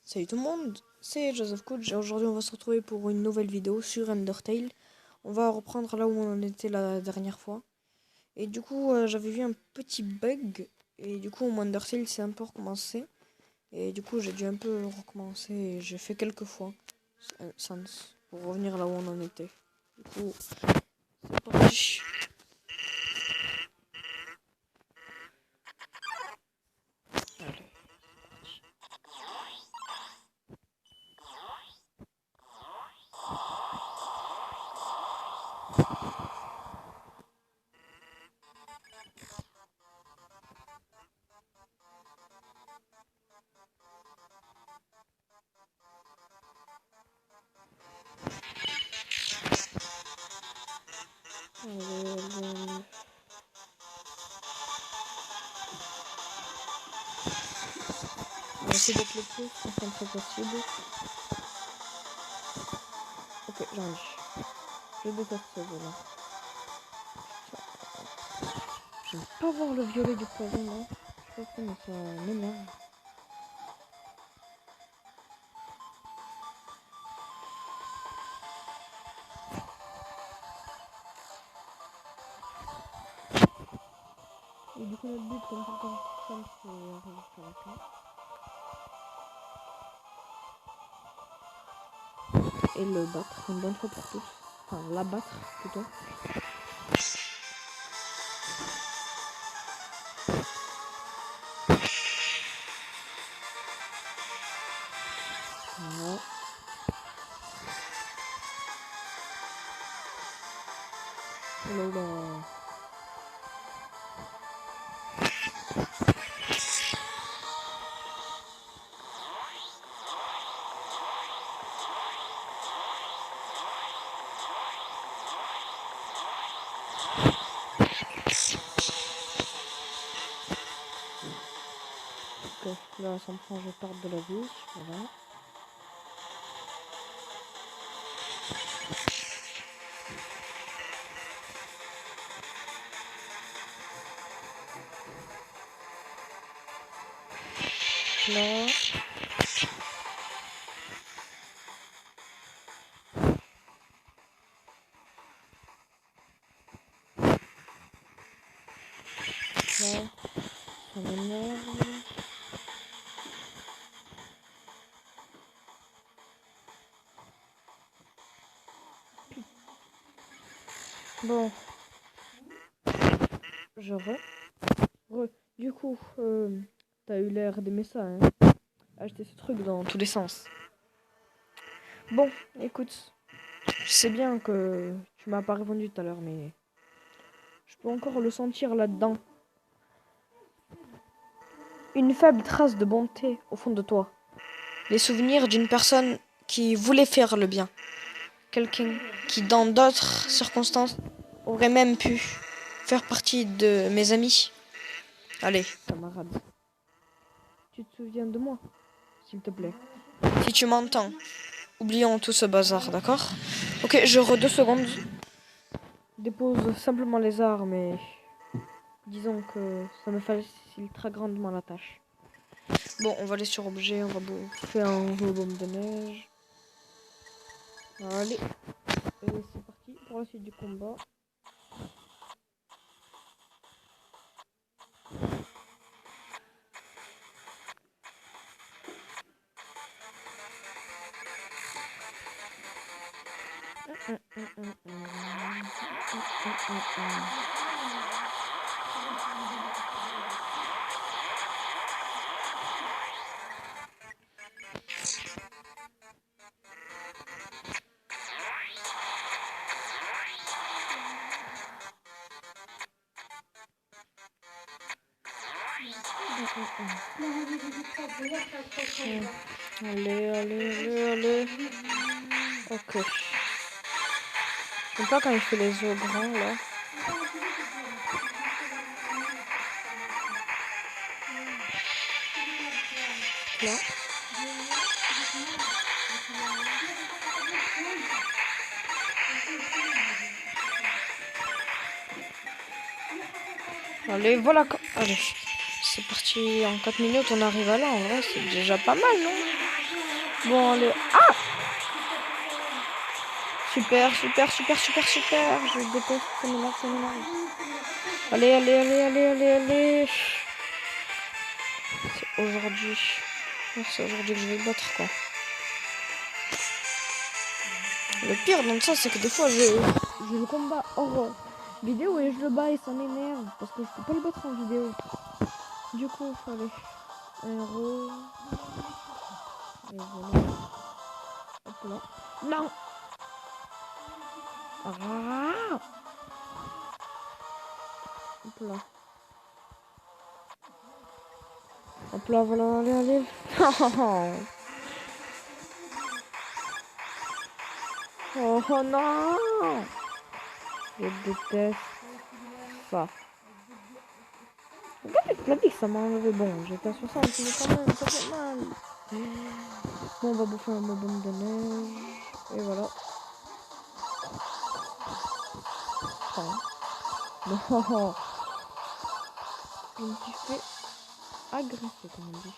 Salut tout le monde, c'est Joseph Coach et aujourd'hui on va se retrouver pour une nouvelle vidéo sur Undertale. On va reprendre là où on en était la dernière fois. Et du coup j'avais vu un petit bug et du coup mon Undertale s'est un peu recommencé. Et du coup j'ai dû un peu recommencer et j'ai fait quelques fois sans pour revenir là où on en était. Du coup c'est parti. Allez. Allez. On va essayer d'être le plus concentré possible. Ok, j'arrive. Je déteste ce jeu là. J'aime pas voir le violet du poison là. Je sais pas pourquoi mais ça m'énerve. Et du coup notre but comme tout le temps simple c'est arriver jusqu'à la fin. Et le battre une bonne fois pour toutes. Enfin la battre plutôt. Voilà. Oh là là. Ok, là ça me prend je pars de la vie. Voilà. Là. Là. Ça m'énerve. Bon. Je Du coup, t'as eu l'air d'aimer ça, hein. Acheter ce truc dans tous les sens. Bon, écoute. Je sais bien que tu m'as pas répondu tout à l'heure, mais je peux encore le sentir là-dedans. Une faible trace de bonté au fond de toi. Les souvenirs d'une personne qui voulait faire le bien. Quelqu'un qui, dans d'autres circonstances, aurait même pu faire partie de mes amis. Allez, camarade. Tu te souviens de moi, s'il te plaît. Si tu m'entends, oublions tout ce bazar, d'accord? Ok, je 2 secondes. Dépose simplement les armes et disons que ça me facilitera grandement la tâche. Bon, on va aller sur objet, on va bouffer un rebond de neige. Allez, et c'est parti pour la suite du combat. Allez. Ok. J'aime pas quand il fait les os grands là. Là. Allez, voilà. Allez. C'est parti en 4 minutes, on arrive à là. En vrai, c'est déjà pas mal, non? Bon, allez. Ah! Super, super, super, super, super. Je déteste, ça m'énerve, ça m'énerve. Allez, allez, allez, allez, allez, allez. C'est aujourd'hui. C'est aujourd'hui que je vais le battre, quoi. Le pire dans ça, c'est que des fois, je le combat hors vidéo et je le bats et ça m'énerve. Parce que je peux pas le battre en vidéo. Du coup, allez. Un héros. Et voilà. Hop là. Non! Ah! Hop là. Hop là, voilà, allez, allez. Oh, oh non! Je déteste ça. Regardez toute la vie que ça m'a enlevé. Bon, j'étais à 60, mais quand même, ça fait mal. Bon, on va bouffer un bonhomme de neige. Et voilà. Enfin, non. Je me suis fait agresser, comme on dit.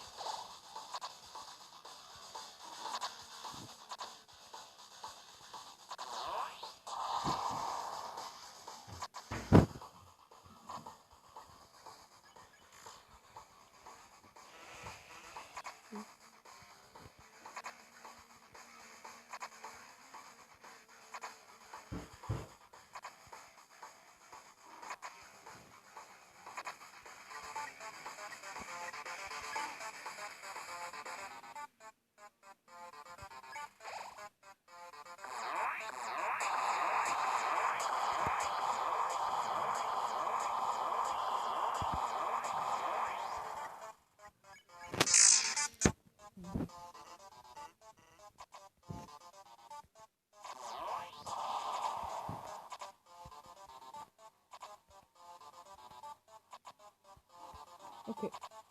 Ok,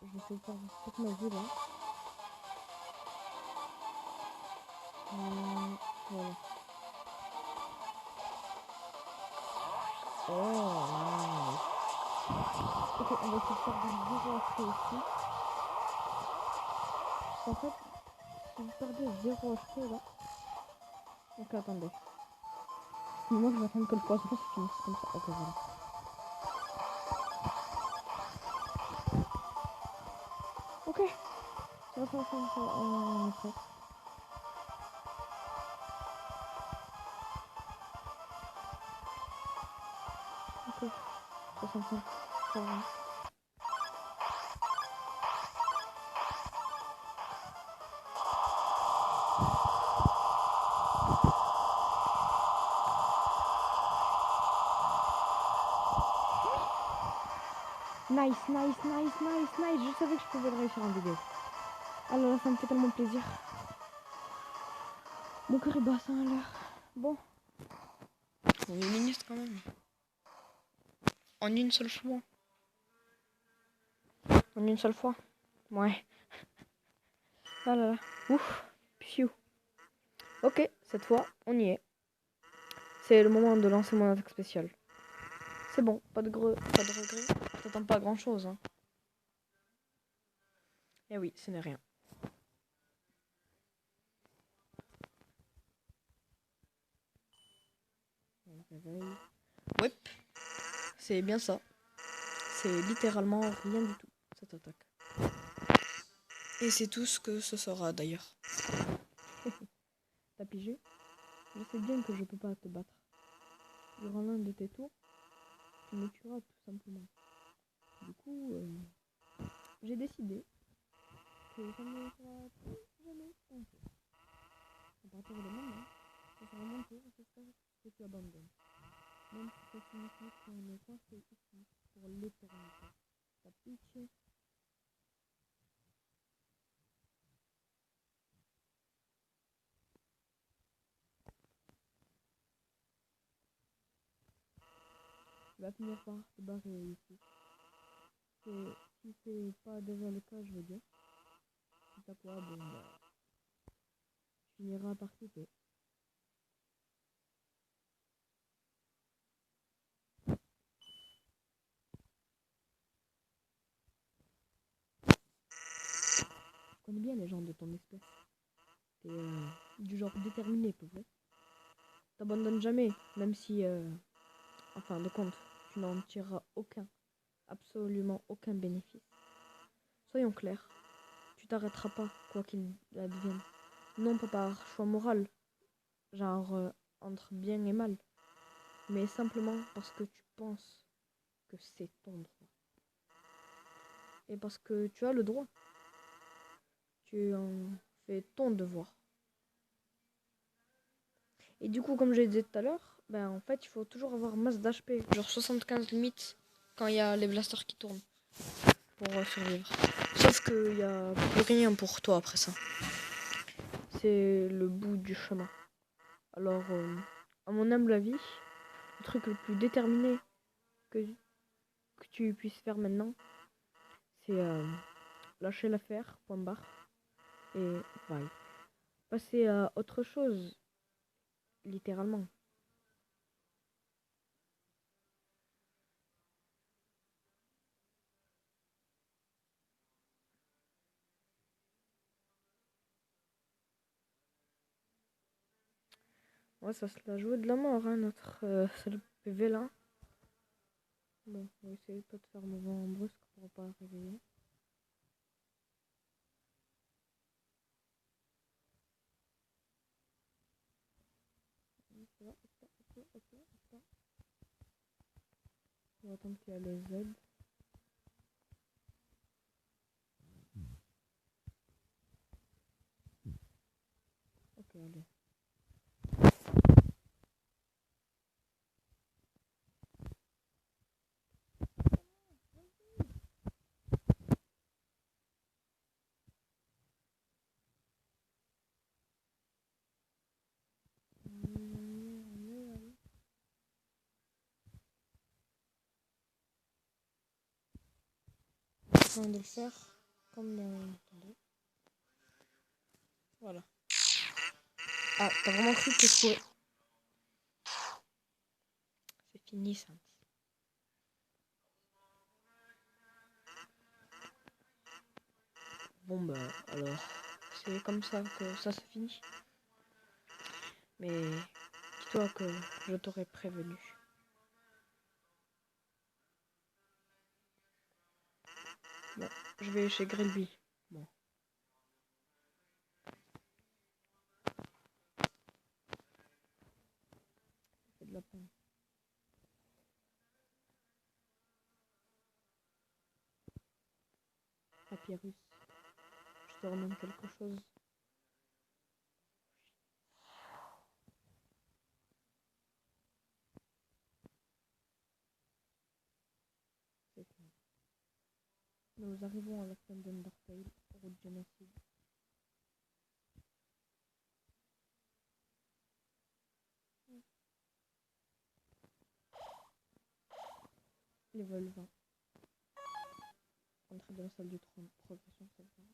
je vais essayer de faire toute ma vie là. Voilà. Oh, nice. Ok, on va essayer de faire des 0 HP ici. En fait, si vous perdez 0 HP là. Ok, attendez. Moi, je vais attendre que le poison se finisse comme ça. Ok, voilà. Ok. Ça va, on est prêt. Ok. 65. Ça va. Nice, nice, nice, nice, nice. Je savais que je pouvais le réussir en vidéo. Alors là, ça me fait tellement plaisir. Mon cœur est bassin à l'heure. Bon. On est minutes quand même. En une seule fois. En une seule fois. Ouais. Ah là là. Ouf. Piou. Ok, cette fois, on y est. C'est le moment de lancer mon attaque spéciale. C'est bon, pas de regret. T'attends pas grand chose. Hein. Eh oui, ce n'est rien. Ouais. C'est bien ça. C'est littéralement rien du tout, cette attaque. Et c'est tout ce que ce sera d'ailleurs. T'as pigé? Je sais bien que je peux pas te battre. Durant l'un de tes tours, tu me tueras tout simplement. Du coup, j'ai décidé que ça ne sera plus jamais ton tour. À partir de maintenant, ça sera mon tour, j'espère que tu abandonnes. Même si ça signifie qu'on est coincé ici pour l'éternité. T'as pitié? Tu vas finir par te barrer ici. Si c'est pas déjà le cas, je veux dire. Si t'as quoi, bon bah, tu finiras par quitter. Je connais bien les gens de ton espèce. T'es du genre déterminé, pas vrai? T'abandonnes jamais, même si, en fin de compte, tu n'en tireras absolument aucun bénéfice. Soyons clairs, tu t'arrêteras pas, quoi qu'il advienne. Non pas par choix moral, genre entre bien et mal, mais simplement parce que tu penses que c'est ton droit. Et parce que tu as le droit. Tu en fais ton devoir. Et du coup, comme je l'ai dit tout à l'heure, ben en fait, il faut toujours avoir masse d'HP, genre 75 limites quand il y a les blasters qui tournent pour survivre. Sauf qu'il n'y a plus rien pour toi après ça. C'est le bout du chemin. Alors, à mon humble avis, le truc le plus déterminé que tu puisses faire maintenant, c'est lâcher l'affaire, point barre, et bye. Passer à autre chose, littéralement. Ouais, ça se l'a joué de la mort, hein, notre seul PV là. Bon, on va essayer de pas de faire mouvement brusque pour pas réveiller. On va attendre qu'il y a les Z. Ok, allez. On de le faire comme dans... Attendez. Voilà. Ah, t'as vraiment cru que je pouvais... C'est fini ça. Bon bah alors, c'est comme ça que ça se finit. Mais dis-toi que je t'aurais prévenu. Bon, je vais chez Grillby. Bon. Ça fait de la peine. Papyrus. Je te remets quelque chose. C'est fini. Nous arrivons à la fin d'Undertale, route génocide. Level 20. Entrée dans la salle du trône. Progression sauvegarde.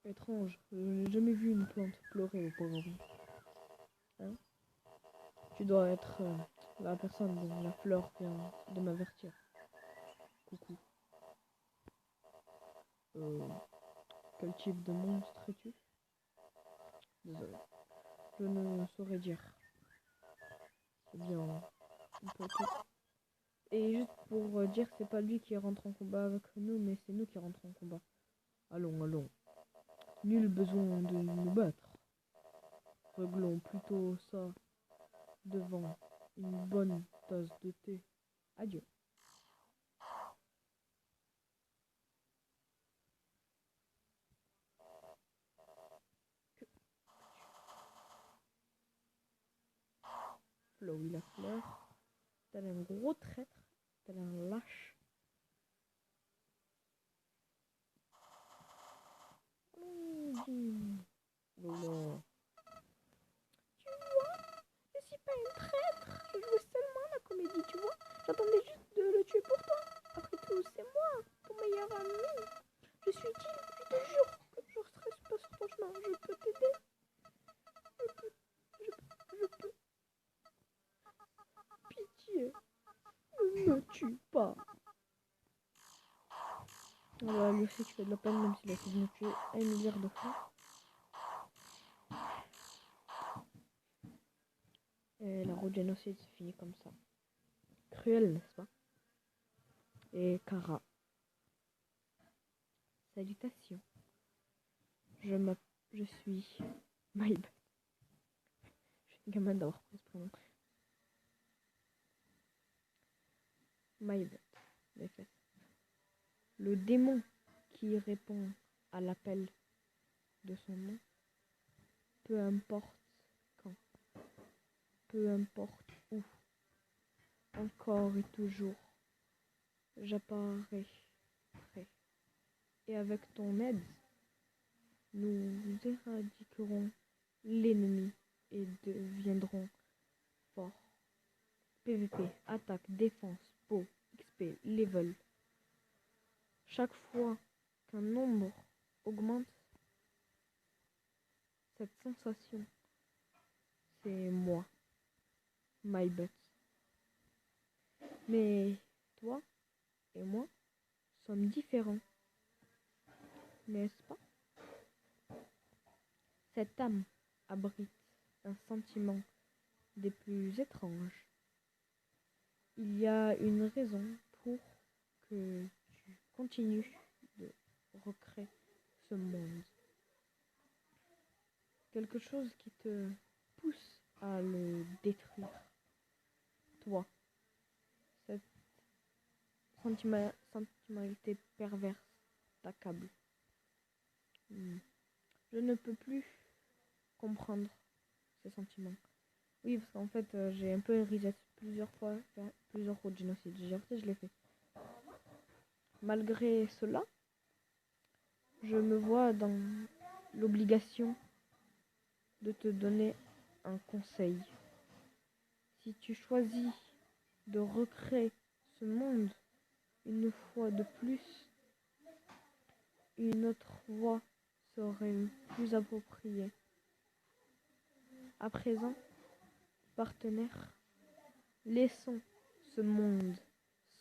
Étrange, je n'ai jamais vu une plante pleurer auparavant. Hein? Tu dois être la personne dont la fleur vient de m'avertir. Coucou. Quel type de monstre es-tu? Désolé. Je ne saurais dire. Eh bien, on peut tout. Et juste pour dire, c'est pas lui qui rentre en combat avec nous, mais c'est nous qui rentrons en combat. Allons, allons. Nul besoin de nous battre. Réglons plutôt ça devant une bonne tasse de thé. Adieu. Flowey la fleur. Tel un gros traître. Tel un lâche. Jim. Non. Tu vois, je suis pas une traître. Je jouais seulement la comédie, tu vois. J'attendais juste de le tuer pour toi. Après tout, c'est moi, ton meilleur ami. Je suis utile, je te jure que je ne stresse pas sur ton chemin. Je peux t'aider. Je peux. pas. Voilà, lui aussi qui fait de la peine, même s'il a essayé de nous tuer 1 milliard de fois. Et la route génocide se finit comme ça. Cruel, n'est-ce pas? Et Kara. Salutations. Je suis Maïb. Je suis une gamin d'avoir pris ce prénom. Maïb. Le démon qui répond à l'appel de son nom, peu importe quand, peu importe où, encore et toujours, j'apparais prêt. Et avec ton aide, nous éradiquerons l'ennemi et deviendront forts. PVP, attaque, défense, peau, XP, level. Chaque fois qu'un nombre augmente, cette sensation, c'est moi, MyBut. Mais toi et moi sommes différents, n'est-ce pas? Cette âme abrite un sentiment des plus étranges. Il y a une raison pour que tu continues de recréer ce monde. Quelque chose qui te pousse à le détruire. Toi, cette sentimentalité perverse t'accable. Je ne peux plus comprendre ces sentiments. Oui, parce qu'en fait, j'ai un peu reset plusieurs fois, plusieurs routes de génocide. Je l'ai fait. Malgré cela, je me vois dans l'obligation de te donner un conseil. Si tu choisis de recréer ce monde une fois de plus, une autre voie serait plus appropriée. À présent, partenaires, laissons ce monde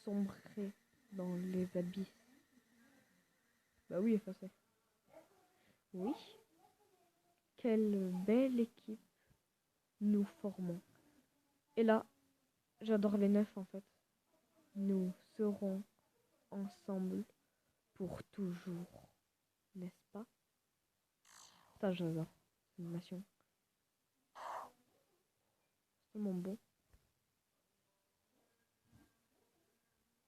sombrer dans les abysses. Bah oui, effacé. Oui. Quelle belle équipe nous formons. Et là, j'adore les 9 en fait. Nous serons ensemble pour toujours. N'est-ce pas? Ça, j'adore. C'est une nation. C'est mon bon.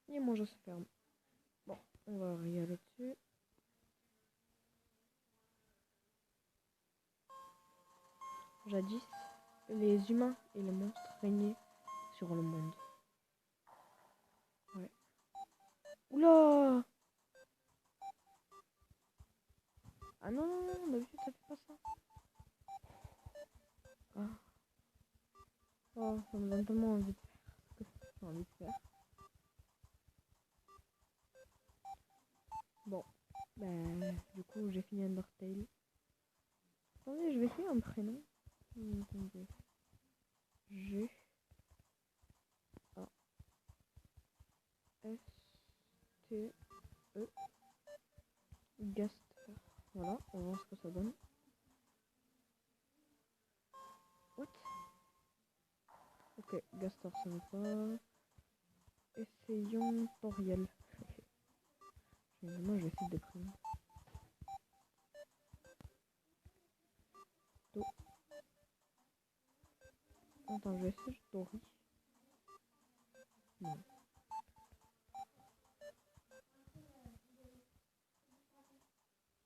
Et mon jeu se ferme. Bon, on va regarder dessus. Jadis, les humains et les monstres régnaient sur le monde. Ouais. Oula! Ah non, non, non, d'habitude ça fait pas ça. Ah. Oh, ça me donne tellement envie de faire ce que j'ai envie de faire. Bon, ben, du coup, j'ai fini Undertale. Attendez, je vais essayer un prénom. Attendez. G A S T E Gaster. Voilà, on va voir ce que ça donne. What? Ok, Gaster ça va pas. Essayons Toriel. Moi je vais essayer des prénoms. Do. Attends, je vais essayer Tori. Non.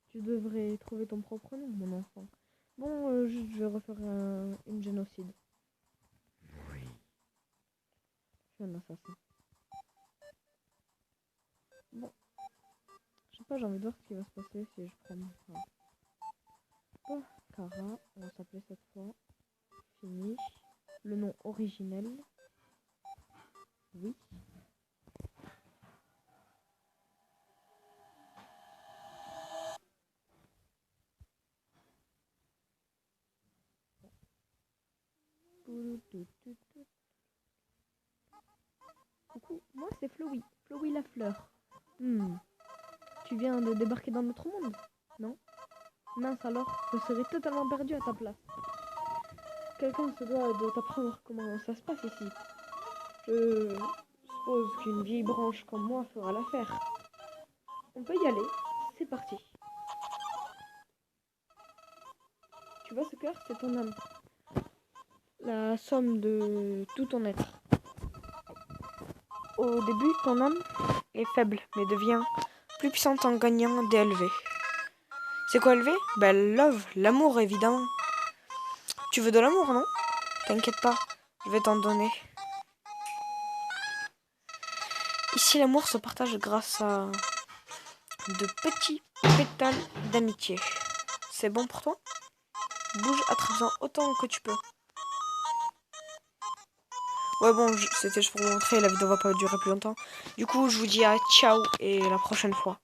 Tu devrais trouver ton propre nom, mon enfant. Bon, je vais refaire une génocide. Oui. Je suis un assassin. Bon. Je sais pas, j'ai envie de voir ce qui va se passer si je prends... Voilà. Oh, Kara, on va s'appeler cette fois. Fini. Le nom originel. Oui. Coucou, moi c'est Flowey. Chloé la fleur. Tu viens de débarquer dans notre monde, non? Mince alors, je serais totalement perdu à ta place. Quelqu'un se doit de t'apprendre comment ça se passe ici. Je suppose qu'une vieille branche comme moi fera l'affaire. On peut y aller, c'est parti. Tu vois ce cœur, c'est ton âme. La somme de tout ton être. Au début, ton âme est faible, mais devient plus puissante en gagnant des LV. C'est quoi LV? Ben, love, l'amour évidemment. Tu veux de l'amour, non? T'inquiète pas, je vais t'en donner. Ici, l'amour se partage grâce à de petits pétales d'amitié. C'est bon pour toi? Bouge attrape-en autant que tu peux. Ouais bon, c'était juste pour vous montrer, la vidéo va pas durer plus longtemps. Du coup, je vous dis à ciao et la prochaine fois.